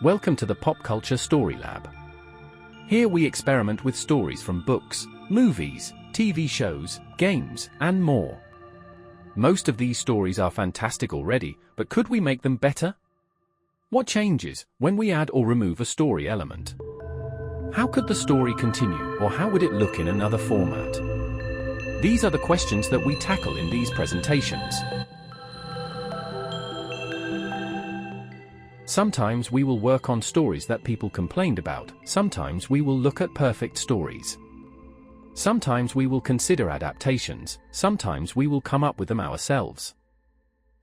Welcome to the Pop Culture Story Lab. Here we experiment with stories from books, movies, TV shows, games, and more. Most of these stories are fantastic already, but could we make them better? What changes when we add or remove a story element? How could the story continue, or how would it look in another format? These are the questions that we tackle in these presentations. Sometimes we will work on stories that people complained about, sometimes we will look at perfect stories. Sometimes we will consider adaptations, sometimes we will come up with them ourselves.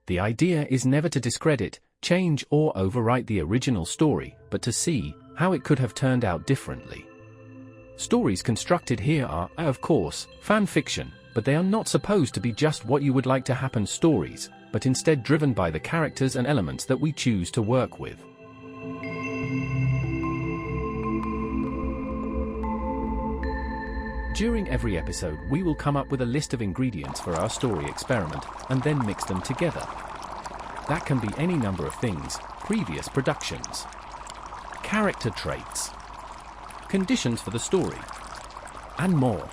The idea is never to discredit, change or overwrite the original story, but to see how it could have turned out differently. Stories constructed here are, of course, fan fiction, but they are not supposed to be just what you would like to happen stories, but instead driven by the characters and elements that we choose to work with. During every episode, we will come up with a list of ingredients for our story experiment, and then mix them together. That can be any number of things: previous productions, character traits, conditions for the story, and more.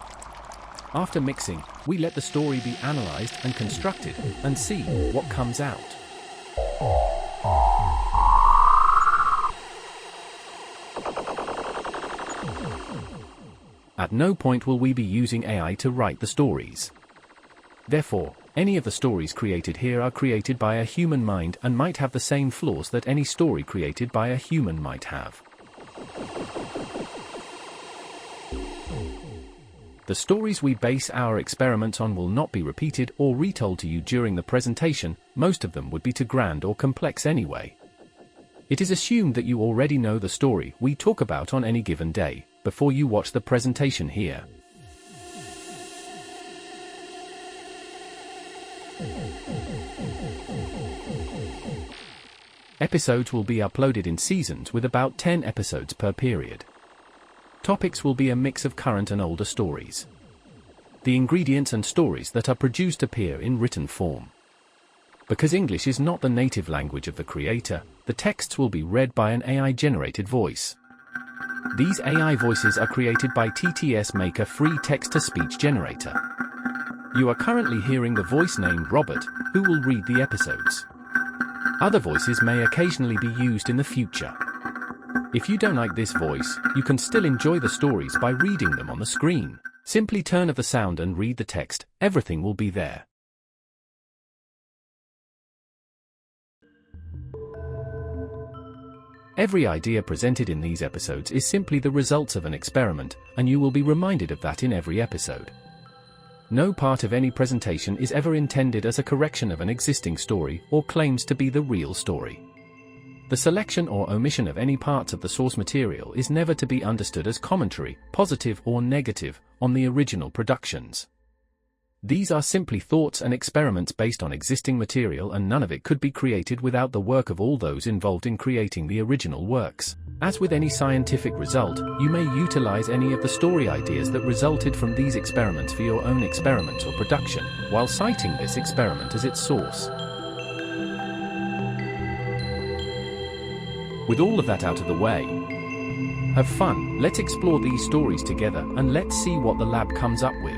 After mixing, we let the story be analyzed and constructed, and see what comes out. At no point will we be using AI to write the stories. Therefore, any of the stories created here are created by a human mind and might have the same flaws that any story created by a human might have. The stories we base our experiments on will not be repeated or retold to you during the presentation. Most of them would be too grand or complex anyway. It is assumed that you already know the story we talk about on any given day, before you watch the presentation here. Episodes will be uploaded in seasons with about 10 episodes per period. Topics will be a mix of current and older stories. The ingredients and stories that are produced appear in written form. Because English is not the native language of the creator, the texts will be read by an AI-generated voice. These AI voices are created by TTS Maker free text-to-speech generator. You are currently hearing the voice named Robert, who will read the episodes. Other voices may occasionally be used in the future. If you don't like this voice, you can still enjoy the stories by reading them on the screen. Simply turn off the sound and read the text, everything will be there. Every idea presented in these episodes is simply the results of an experiment, and you will be reminded of that in every episode. No part of any presentation is ever intended as a correction of an existing story or claims to be the real story. The selection or omission of any parts of the source material is never to be understood as commentary, positive or negative, on the original productions. These are simply thoughts and experiments based on existing material, and none of it could be created without the work of all those involved in creating the original works. As with any scientific result, you may utilize any of the story ideas that resulted from these experiments for your own experiments or production, while citing this experiment as its source. With all of that out of the way, have fun, let's explore these stories together and let's see what the lab comes up with.